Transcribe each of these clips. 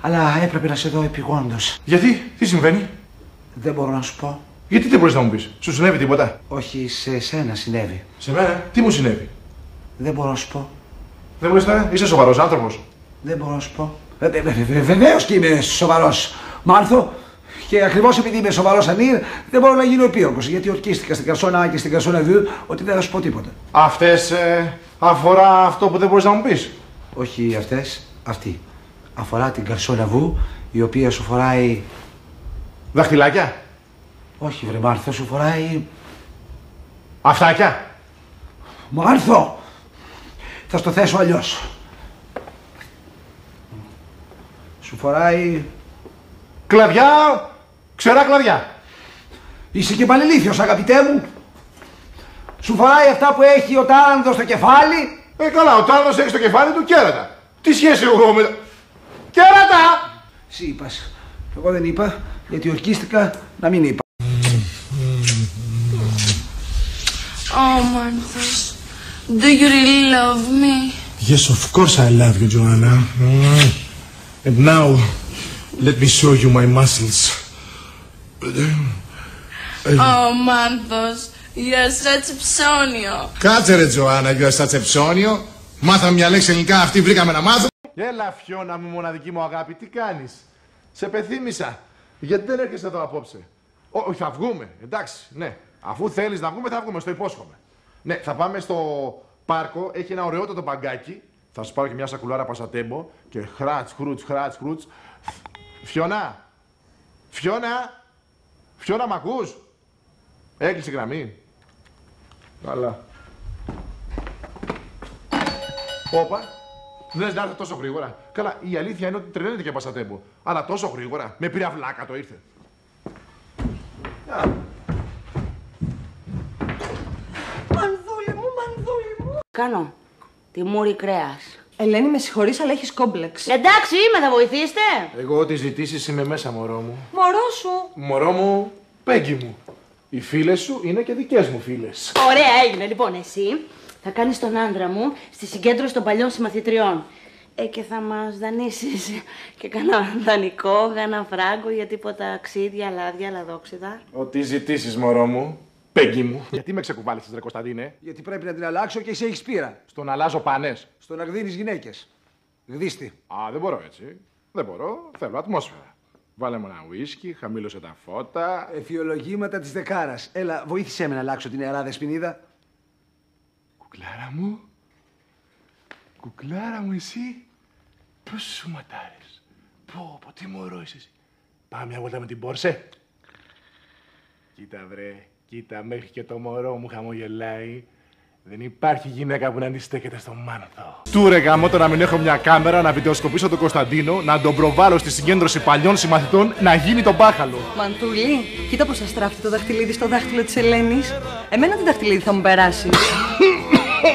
αλλά έπρεπε να σε δω επειγόντως. Γιατί, τι συμβαίνει? Δεν μπορώ να σου πω. Γιατί δεν μπορείς να μου πεις? Σου συνέβη τίποτα? Όχι, σε εσένα συνέβη. Σε μένα, τι μου συνέβη? Δεν μπορώ να σου πω. Δεν μπορείς τώρα, είσαι σοβαρός άνθρωπος? Δεν μπορώ να σου πω. Βεβαίως και είμαι σοβαρός, Μάνθο. Και ακριβώς επειδή είμαι σοβαρός Ανήρ, δεν μπορώ να γίνω επίοικος. Γιατί ορκίστηκα στην Καρσόνα Α και στην Καρσόνα Β ότι δεν θα σου πω τίποτα. Αυτές αφορά αυτό που δεν μπορείς να μου πεις? Όχι αυτές, αυτή. Αφορά την Καρσόνα Β, η οποία σου φοράει. Δαχτυλάκια? Όχι, βρε Μάρθο, σου φοράει. Αυτάκια? Μάρθο! Θα στο θέσω αλλιώς. Σου φοράει. Κλαδιά! Ξερά κλαδιά! Είσαι και παλιλήθιος, αγαπητέ μου. Σου φοράει αυτά που έχει ο τάρανδος στο κεφάλι. Καλά, ο τάρανδος έχει στο κεφάλι του κέρατα. Τι σχέση έχω με τα... Κέρατα! Εσύ είπας. Εγώ δεν είπα, γιατί ορκίστηκα να μην είπα. Oh, Manthos, do you really love me? Yes, of course I love you, Joanna. And now, let me show you my muscles. Oh, Manthos, you're such a ψώνιο. Κάτσε ρε, Joanna, you're such a ψώνιο. Μάθαμε μια λέξη ελληνικά, αυτή βρήκαμε να μάθω. Έλα, Φιώνα μου, μοναδική μου αγάπη, τι κάνεις? Σε πεθύμησα. Γιατί δεν έρχεσαι εδώ απόψε? Όχι, θα βγούμε, εντάξει, ναι. Αφού θέλεις να βγούμε, θα βγούμε, στο υπόσχομαι. Ναι, θα πάμε στο πάρκο, έχει ένα ωραιότατο παγκάκι. Θα σου πάρω και μια σακουλάρα πασατέμπο και χράτς, χρούτς. Φιώνα! Φιώνα! Φιώνα, μ' ακούς? Έκλεισε η γραμμή. Καλά. Όπα. Δεν να έρθει τόσο γρήγορα. Καλά, η αλήθεια είναι ότι τρελαίνεται και πασατέμπο. Αλλά τόσο γρήγορα. Με πήρε αυλάκα το ήρθε. Μανδούλη μου. Κάνω. Τιμούρι κρέας. Ελένη, με συγχωρείς, αλλά έχεις κόμπλεξ. Εντάξει, είμαι, θα βοηθήσετε. Εγώ ό,τι ζητήσεις είμαι μέσα, μωρό μου. Μωρό σου. Μωρό μου, Πέγγι μου. Οι φίλες σου είναι και δικές μου φίλες. Ωραία, έγινε. Λοιπόν, εσύ θα κάνεις τον άντρα μου στη συγκέντρωση των παλιών συμμαθητριών. Και θα μας δανείσεις και κανένα δανεικό, κανένα φράγκο για τίποτα ξύδια, λάδια, λαδόξιδα. Ό,τι ζητήσεις, μωρό μου. Πέγγι μου. Γιατί με ξεκουβάλισες, ρε Κωνσταντίνε? Γιατί πρέπει να την αλλάξω και εσύ έχεις πείρα. Στον αλλάζω πάνες. Στο να γδίνεις γυναίκες. Γδίστη. Δεν μπορώ έτσι. Δεν μπορώ. Θέλω ατμόσφαιρα. Βάλε μου ένα ουίσκι, χαμήλωσε τα φώτα. Εφιολογήματα της δεκάρας. Έλα, βοήθησέ με να αλλάξω την νεαρά δεσποινίδα. Κουκλάρα μου. Κουκλάρα μου, εσύ. Πώς σου ματάρες. Πω, τι μωρό είσαι εσύ. Πάμε μια βόλτα με την Πόρσε. Κοίτα βρε, κοίτα μέχρι και το μωρό μου χαμογελάει. Δεν υπάρχει γυναίκα που να αντιστέκεται στον Μάνθο. Του ρε γάμο το να μην έχω μια κάμερα να βιντεοσκοπήσω τον Κωνσταντίνο, να τον προβάλλω στη συγκέντρωση παλιών συμμαθητών, να γίνει τον μπάχαλο. Μαντούλη, κοίτα πως θα στράφει το δαχτυλίδι στο δάχτυλο της Ελένης. Εμένα το δαχτυλίδι θα μου περάσει.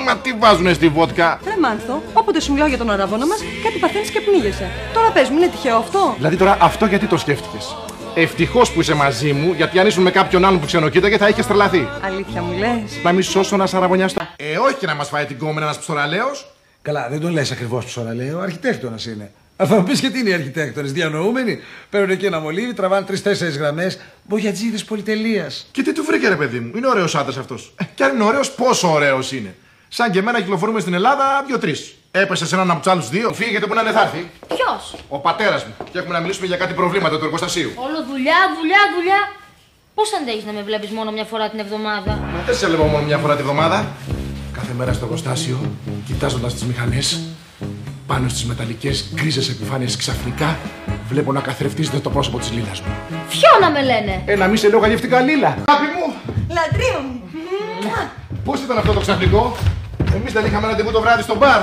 Μα τι βάζουνε στη βότκα. Ρε Μάνθο, όποτε σου μιλάω για τον αραβόνα μας, κάτι παθαίνεις και πνίγεσαι. Τώρα πες μου, είναι τυχαίο αυτό? Δηλαδή τώρα αυτό γιατί το σκέφτηκες? Ευτυχώς που είσαι μαζί μου, γιατί αν ήσουν με κάποιον άλλον που ξενοκοίταγε θα είχες τρελαθεί. Αλήθεια μου λες? Να μη σώσω να σαραβωνιαστώ. Όχι και να μας φάει την κόμενα ένας ψωραλέος. Καλά, δεν τον λες ακριβώς ψωραλέο, αρχιτέκτονας είναι. Θα μου πεις και τι είναι οι αρχιτέκτονες, διανοούμενοι. Παίρνουν εκεί ένα μολύβι, τραβάνε 3-4 γραμμές. Μπογιατζίδες πολυτελείας. Και τι του βρήκε, ρε παιδί μου, είναι ωραίος άντρας αυτός. Κι αν είναι ωραίος, πόσο ωραίος είναι. Σαν και εμένα κυκλοφορούμε στην Ελλάδα 2-3. Έπεσε σε έναν από τους άλλους δύο. Φύγετε που να είναι θα έρθει. Ποιος? Ο πατέρας μου. Και έχουμε να μιλήσουμε για κάτι προβλήματα του εργοστασίου. Όλο δουλειά. Πώς αντέχεις να με βλέπεις μόνο μια φορά την εβδομάδα? Μα δεν σε βλέπω μόνο μια φορά τη βδομάδα. Κάθε μέρα στο εργοστάσιο, κοιτάζοντας τις μηχανές, πάνω στις μεταλλικές γκρίζες επιφάνειες ξαφνικά, βλέπω να καθρεφτίζεται το πρόσωπο της Λίλας μου. Φιώνα με λένε. Να μη σε λέω γαλλιευτικά Λίλα. Αγάπη μου. Λατρείο μου. Πώς ήταν αυτό το ξαφνικό? Εμείς δεν είχαμε ραντεβού το βράδυ στο μπαρ.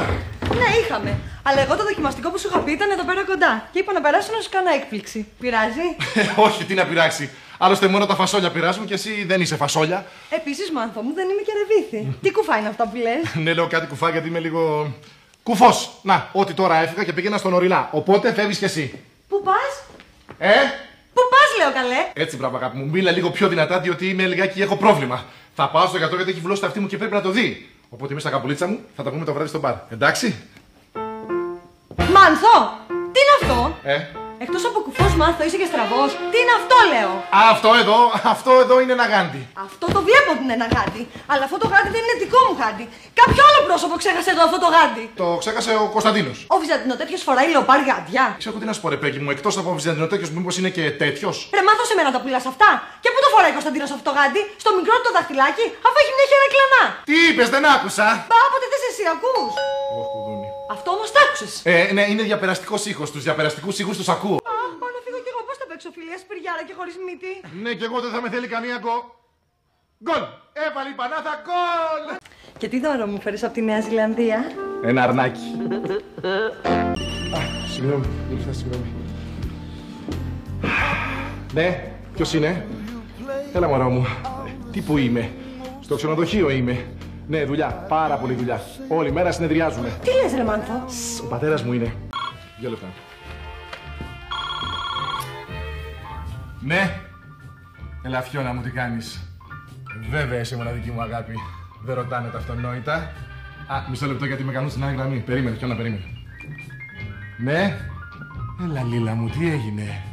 Ναι, είχαμε. Αλλά εγώ το δοκιμαστικό που σου είχα πει ήταν εδώ πέρα κοντά. Και είπα να περάσω να σου κάνω έκπληξη. Πειράζει? Όχι, τι να πειράξει. Άλλωστε μόνο τα φασόλια πειράζουν και εσύ δεν είσαι φασόλια. Επίσης, Μάνθο μου, δεν είμαι και ρεβίθι. Τι κουφά είναι αυτά που λες? Ναι, λέω κάτι κουφά γιατί είμαι λίγο κουφός. Να, ότι τώρα έφυγα και πήγαινα στον Ορειλά. Οπότε φεύγεις κι εσύ. Πού πας? Πού πας, λέω καλέ? Έτσι, μπράβο, αγάπη μου. Μίλα λίγο πιο δυνατά, διότι είμαι λιγάκι έχω πρόβλημα. Θα πάω στο γιατρό γιατί έχει βλώσει το αυτί μου και πρέπει να το δει. Οπότε είμαι στα καπουλίτσα μου, θα τα πούμε το βράδυ στο μπαρ. Εντάξει? Μάνθο! Τι είναι αυτό? Εκτός από κουφός Μάνθο είσαι και στραβός. Τι είναι αυτό, λέω? Αυτό εδώ είναι ένα γάντι. Αυτό το βλέπω ότι είναι ένα γάντι. Αλλά αυτό το γάντι δεν είναι δικό μου γάντι. Κάποιο άλλο πρόσωπο ξέχασε εδώ αυτό το γάντι. Το ξέχασε ο Κωνσταντίνος. Ο Βυζαντινοτέτιος φοράει λεοπάρ γάντια. Ξέρω τι να σου πω, ρε Πέγγι μου, εκτός από ο Βυζαντινοτέτιος, μήπως είναι και τέτοιος. Ρε, μάθω σε μένα τα πουλάς αυτά. Και πού το φοράει ο Κωνσταντίνος αυτό το γάντι? Στο μικρό του το δαχτυλάκι, αφού έχει μια χέρα κλανά. Τι είπες, δεν άκουσα. Μπα, όποτε θες εσύ, ακούς. Αυτό όμως τ' άκουσες. Ναι, είναι διαπεραστικός ήχος. Τους διαπεραστικούς ήχους τους ακούω. Πάω να φύγω κι εγώ. Πώς θα παίξω φιλία σπυριάρα και χωρίς μύτη? Ναι, κι εγώ δεν θα με θέλει καμία γκολ. Έβαλε η Πανάθα γκολ. Και τι δώρο μου φέρεις από τη Νέα Ζηλανδία? Ένα αρνάκι. Συγγνώμη, ήρθα, συγγνώμη. Ναι, ποιος είναι? Έλα μωρό μου. Τι που είμαι? Στο ξενοδοχείο είμαι. Ναι, δουλειά, πάρα πολύ δουλειά. Όλη μέρα συνεδριάζουμε. Τι λες, ρε Μάνθο? Ο πατέρας μου είναι. 2 λεπτά. Ναι. Έλα, Φιώνα μου, τι κάνεις? Βέβαια είσαι μοναδική μου αγάπη. Δεν ρωτάνε τα αυτονόητα. Μισό λεπτό γιατί με κάνουν στην άλλη γραμμή. Περίμενε, Φιώνα, περίμενε. Ναι. Έλα, Λίλα μου, τι έγινε?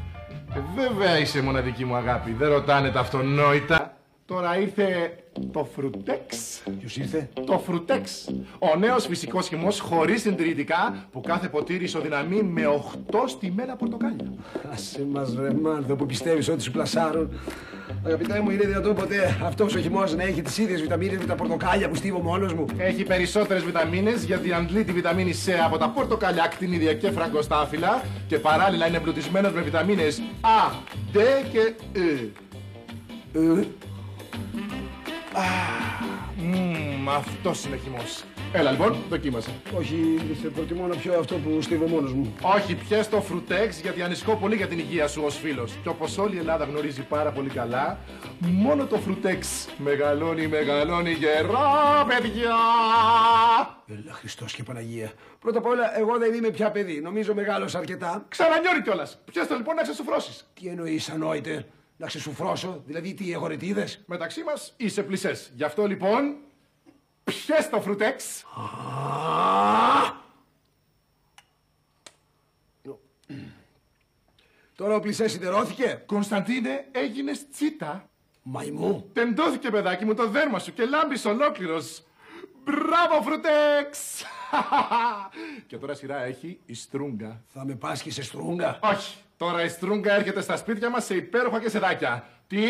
Βέβαια είσαι μοναδική μου αγάπη. Δεν ρωτάνε τα αυτονόητα. Τώρα ήρθε το Φρουτέξ. Ποιος ήρθε? Το Φρουτέξ. Ο νέος φυσικός χυμός χωρίς συντηρητικά που κάθε ποτήρι ισοδυναμεί με 8 στημένα πορτοκάλια. Άσε μας ρε Μάνθο που πιστεύεις ότι σου πλασάρουν. Αγαπητέ μου, είναι δυνατόν ποτέ αυτός ο χυμός να έχει τις ίδιες βιταμίνες με τα πορτοκάλια που στίβω μόνος μου? Έχει περισσότερες βιταμίνες γιατί αντλεί τη βιταμίνη C από τα πορτοκάλια, ακτινίδια και φραγκοστάφυλλα και παράλληλα είναι εμπλουτισμένος με βιταμίνες A, D και E. Αυτός είναι χυμός. Έλα λοιπόν, δοκίμασε. Όχι, προτιμώ να πιω αυτό που στίβω μόνος μου. Όχι, πιες το Φρουτέξ γιατί ανησυχώ πολύ για την υγεία σου ως φίλος. Και όπως όλη η Ελλάδα γνωρίζει πάρα πολύ καλά, μόνο το Φρουτέξ μεγαλώνει γερά, παιδιά! Έλα Χριστός και Παναγία. Πρώτα απ' όλα, εγώ δεν είμαι πια παιδί. Νομίζω μεγάλωσα αρκετά. Ξανανιώνει κιόλας. Πιες το λοιπόν να ξεσουφρώσεις. Τι εννοείς, ανόητε? Να ξεσουφρώσω? Δηλαδή τι, έχω ρετίδες? Μεταξύ μας είσαι πλησές. Γι' αυτό λοιπόν, πιες το Φρουτέξ. Τώρα ο πλησές σιδερώθηκε. Κωνσταντίνε, έγινες τσίτα. Μαϊμού. Τεντώθηκε παιδάκι μου το δέρμα σου και λάμπεις ολόκληρος. Μπράβο Φρουτέξ. Και τώρα σειρά έχει η Στρούγκα. Θα με πάσχει σε Στρούγκα? Όχι. Τώρα η Στρούγκα έρχεται στα σπίτια μας σε υπέροχα κεσεδάκια. Τι?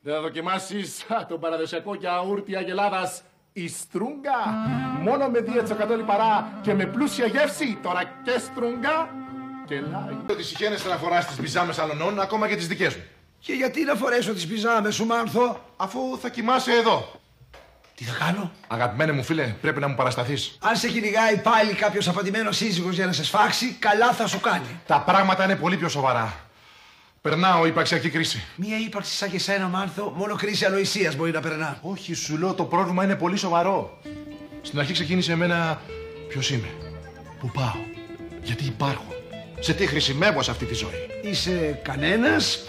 Δεν θα δοκιμάσεις τον παραδοσιακό γιαούρτι Αγελάδας? Η Στρούγκα. Μόνο με 2% λιπαρά και με πλούσια γεύση. Τώρα και Στρούγκα και λάι. Ότι συχαίνεσαι να φοράς τις πιζάμες άλλων, ακόμα και τις δικές μου. Και γιατί να φορέσω τις πιζάμες σου, Μάνθο? Αφού θα κοιμάσαι εδώ. Τι θα κάνω? Αγαπημένε μου φίλε, πρέπει να μου παρασταθείς. Αν σε κυνηγάει πάλι κάποιος απατημένος σύζυγος για να σε σφάξει, καλά θα σου κάνει. Τα πράγματα είναι πολύ πιο σοβαρά. Περνάω υπαρξιακή κρίση. Μία ύπαρξη σαν και εσένα, Μάνθο, μόνο κρίση ανοησίας μπορεί να περνά. Όχι, σου λέω το πρόβλημα είναι πολύ σοβαρό. Στην αρχή ξεκίνησε εμένα ποιος είμαι, πού πάω, γιατί υπάρχω, σε τι χρησιμεύω σε αυτή τη ζωή. Είσαι κανένας,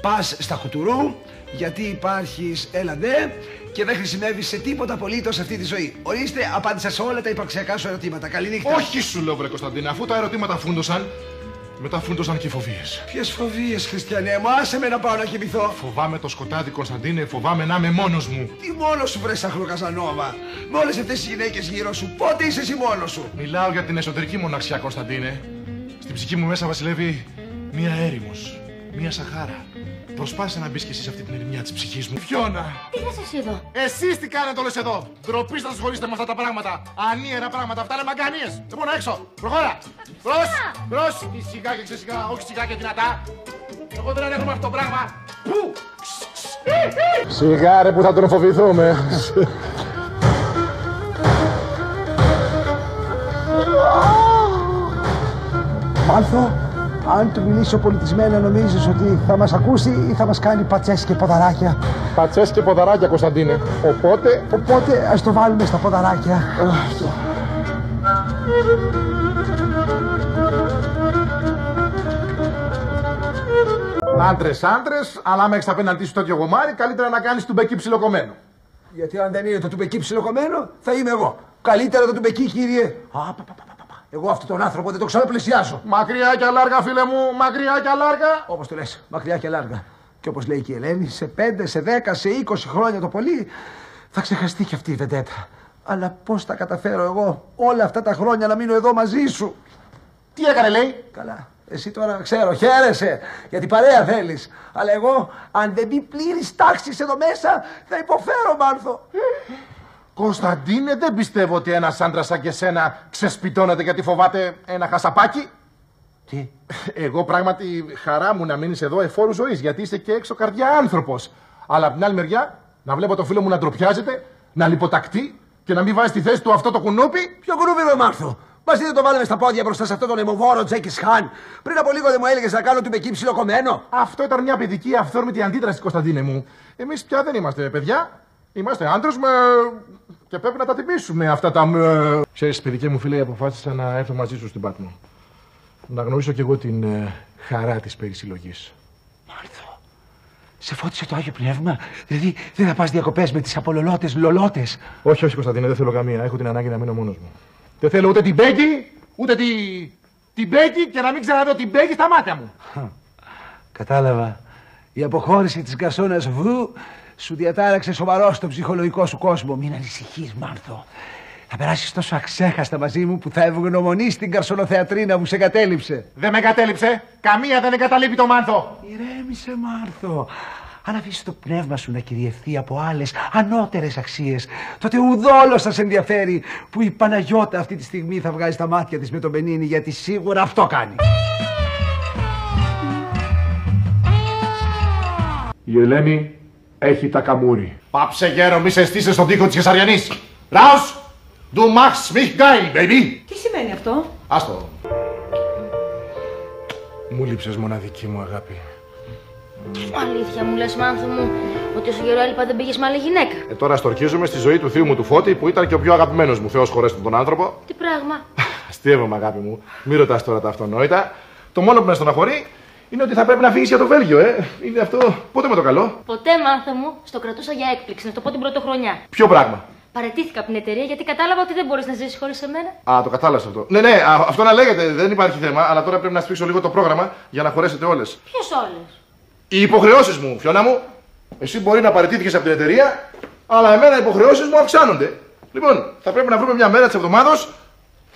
πας στα κουτουρού, γιατί υπάρχεις έλαντε και δεν χρησιμεύεις σε τίποτα απολύτως σε αυτή τη ζωή. Ορίστε, απάντησα σε όλα τα υπαρξιακά σου ερωτήματα. Καληνύχτα. Όχι, σου λέω, βρε Κωνσταντίνα, αφού τα ερωτήματα φούντωσαν, μετά φούντωσαν και οι φοβίες. Ποιες φοβίες, Χριστιανέ μου, άσε με να πάω να κοιμηθώ. Φοβάμαι το σκοτάδι, Κωνσταντίνε, φοβάμαι να είμαι μόνος μου. Τι μόνος σου, βρε Σάχλο Καζανόβα? Με όλες αυτές τις γυναίκες γύρω σου, πότε είσαι εσύ μόνος σου? Μιλάω για την εσωτερική μοναξιά, Κωνσταντίνε. Στην ψυχή μου μέσα βασιλεύει μία έρημος, μία Σαχάρα. Προσπάθησε να μπεις κι εσύ σε αυτή την ερημιά της ψυχής μου. Φιώνα! Τι θες εσύ εδώ? Εσείς τι κάνετε όλες εδώ! Ντροπή να ασχολείστε με αυτά τα πράγματα! Ανίερα πράγματα, αυτά είναι μαγκανίες! Λοιπόν, έξω! Προχώρα! Μπρος! Σιγά και ξεσιγά, όχι σιγά και δυνατά! Εγώ δεν ανέχομαι αυτό το πράγμα! Πού! Σιγά ρε που θα τον φοβηθούμε! Μάνθο, αν του μιλήσω πολιτισμένα, νομίζεις ότι θα μας ακούσει ή θα μας κάνει πατσές και ποδαράκια? Πατσές και ποδαράκια, Κωνσταντίνε. Οπότε ας το βάλουμε στα ποδαράκια. Άντρες, αλλά άμα έχεις απέναντί σου τέτοιο γομάρι, καλύτερα να κάνεις τουμπεκί ψιλοκομμένο. Γιατί αν δεν είναι το τουμπεκί ψιλοκομμένο, θα είμαι εγώ. Καλύτερα το τουμπεκί, κύριε. Εγώ αυτόν τον άνθρωπο δεν το ξαναπλησιάζω. Μακριά και αλάργα, φίλε μου, μακριά και αλάργα. Όπως το λες, μακριά και λάργα. Και όπως λέει και η Ελένη, σε 5, σε 10, σε 20 χρόνια το πολύ θα ξεχαστεί και αυτή η βεντέτα. Αλλά πώς θα καταφέρω εγώ όλα αυτά τα χρόνια να μείνω εδώ μαζί σου? Τι έκανε, λέει? Καλά. Εσύ τώρα ξέρω, χαίρεσαι, γιατί παρέα θέλεις. Αλλά εγώ, αν δεν μπει πλήρης τάξης εδώ μέσα, θα υποφέρω, Μάρθο. Κωνσταντίνε, δεν πιστεύω ότι ένας άντρας σαν και σένα ξεσπιτώνεται γιατί φοβάται ένα χασαπάκι. Τι? Εγώ πράγματι χαρά μου να μείνεις εδώ εφόρου ζωής, γιατί είσαι και έξω καρδιά άνθρωπος. Αλλά από την άλλη μεριά, να βλέπω το φίλο μου να ντροπιάζεται, να λιποτακτεί και να μην βάζει στη θέση του αυτό το κουνούπι. Ποιο κουνούπι, ρε Μάρθο? Μαζί δεν το βάλαμε στα πόδια μπροστά σε αυτόν τον αιμοβόρο Τζέκις Χάν. Πριν από λίγο δεν μου έλεγες να κάνω του εκεί ψιλοκομμένο. Αυτό ήταν μια παιδική αυθόρμητη αντίδραση, Κωνσταντίνε μου. Εμείς πια δεν είμαστε παιδιά. Είμαστε άντρες και πρέπει να τα τιμήσουμε αυτά τα Ξέρεις, παιδικέ μου φίλε, αποφάσισα να έρθω μαζί σου στην Πάτμο. Να γνωρίσω κι εγώ την χαρά της περισυλλογής. Μάρθο, σε φώτισε το Άγιο Πνεύμα? Δηλαδή δεν θα πας διακοπές με τις απολολότες λολότες? Όχι, όχι, Κωνσταντίνε, δεν θέλω καμία. Έχω την ανάγκη να μείνω μόνος μου. Δεν θέλω ούτε την Μπέγκη, ούτε την Μπέγκη και να μην ξαναδώ την Μπέγκη στα μάτια μου. Κατάλαβα. Η αποχώρηση της γκαρσόνας Βου σου διατάραξε σοβαρό στο ψυχολογικό σου κόσμο. Μην ανησυχείς, Μάρθο. Θα περάσεις τόσο αξέχαστα μαζί μου που θα ευγνωμονείς την καρσονοθεατρίνα που σε εγκατέλειψε. Δεν με εγκατέλειψε. Καμία δεν εγκαταλείπει το Μάνθο. Ηρέμησε, Μάρθο. Αν αφήσεις το πνεύμα σου να κυριευθεί από άλλες ανώτερες αξίες, τότε ουδόλως θα σε ενδιαφέρει που η Παναγιώτα αυτή τη στιγμή θα βγάζει τα μάτια της με τον Μπενίνη, γιατί σίγουρα αυτό κάνει. Η Ελένη έχει τα καμούρι. Πάψε γέρο, μη σε στήσεις στον τοίχο της Κεσαριανής. Raus! Du machst mich geil, baby! Τι σημαίνει αυτό? Άστο. Μου λείψες, μοναδική μου αγάπη. Αλήθεια μου λες, Μάνθο μου, ότι όσο καιρό έλειπα δεν πήγες με άλλη γυναίκα? Τώρα στορκίζομαι στη ζωή του θείου μου του Φώτη που ήταν και ο πιο αγαπημένος μου. Θεός χωρέστον τον άνθρωπο. Τι πράγμα? Αστείευομαι, αγάπη μου. Μη ρωτάς τώρα τα αυτονόητα. Το μόνο που με στεναχωρεί είναι ότι θα πρέπει να φύγεις για το Βέλγιο, Είναι αυτό. Πότε με το καλό? Ποτέ, Μάνθο μου, στο κρατούσα για έκπληξη, να το πω την πρωτοχρονιά. Ποιο πράγμα? Παραιτήθηκα από την εταιρεία γιατί κατάλαβα ότι δεν μπορείς να ζήσεις χωρίς εμένα. Α, το κατάλαβες αυτό. Ναι, αυτό να λέγεται, δεν υπάρχει θέμα, αλλά τώρα πρέπει να σφίξω λίγο το πρόγραμμα για να χωρέσετε όλες. Ποιες όλες? Οι υποχρεώσεις μου, Φιώνα μου. Εσύ μπορεί να παραιτήθηκες από την εταιρεία, αλλά εμένα οι υποχρεώσεις μου αυξάνονται. Λοιπόν, θα πρέπει να βρούμε μια μέρα της εβδομάδος,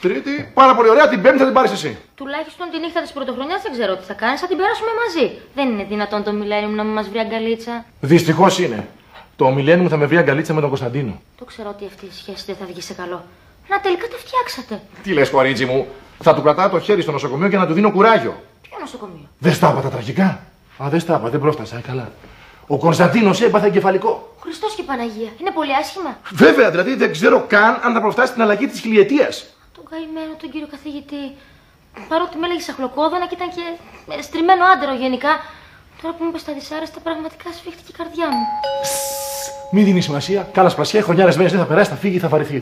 Τρίτη, πάρα πολύ ωραία, την Πέμπτη θα την πάρεις εσύ. Τουλάχιστον τη νύχτα της πρωτοχρονιάς δεν ξέρω τι θα κάνεις, θα την περάσουμε μαζί. Δεν είναι δυνατόν το Millennium να μην μας βρει αγκαλίτσα. Δυστυχώς είναι. Το Millennium θα με βρει αγκαλίτσα με τον Κωνσταντίνο. Το ξέρω ότι αυτή η σχέση δεν θα βγει σε καλό. Να τελικά τα φτιάξατε. Τι λες, κορίτσι μου, θα του κρατάω το χέρι στο νοσοκομείο και να του δίνω κουράγιο. Ποιο νοσοκομείο? Δεν στα είπα τα τραγικά. Α, δεν στα είπα, δεν πρόφτασα, καλά. Ο Κωνσταντίνος έπαθε εγκεφαλικό. Χριστός και Παναγία, είναι πολύ άσχημα. Βέβαια, δηλαδή δεν ξέρω καν αν θα προφτάσει την αλλαγή της χιλιετίας. Τον καημένο τον κύριο καθηγητή. Παρότι με έλεγε αχλοκόδωνα και ήταν και στριμμένο άντερο γενικά. Τώρα που μου είπες τα δυσάρεστα, πραγματικά σφίχτηκε η καρδιά μου. Μην δίνει σημασία. Κάνα σπασιά, χρονιάρες μέρες δεν θα περάσει, θα φύγει, θα βαρεθεί.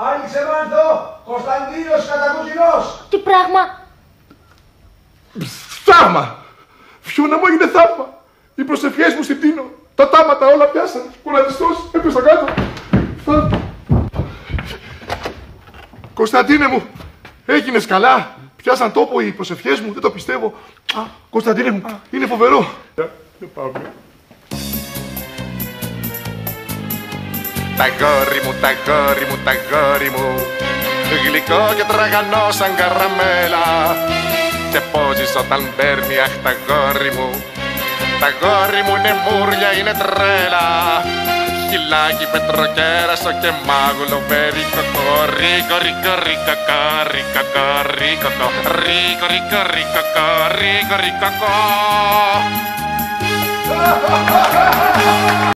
Άνοιξε, Μάνθο! Κωνσταντίνος κατακουζινός! Τι πράγμα! Θαύμα! Φιώνα μου, έγινε θαύμα! Οι προσευχές μου στην Τίνο. Τα τάματα όλα πιάσαν. Κουραδιστός, έπεσα κάτω. Κωνσταντίνε μου, έγινες καλά. Πιάσαν τόπο οι προσευχές μου, δεν το πιστεύω. Κωνσταντίνε μου, είναι φοβερό. Δεν πάω πια. Τα γόρι μου, τα γόρι μου, τα γόρι μου, γλυκό και τραγανό σαν καραμέλα. Και πόζεις όταν παίρνει, αχ τα γόρι μου. Τα γόρι μου είναι μούρλια, είναι τρέλα. Χιλάκι, πετροκέρασο και μάγουλο περίκοκο. Ρίκο, ρίκο, ρίκο, ρίκο, ρίκο, ρίκο, ρίκο, ρίκο, ρίκο, ρίκο.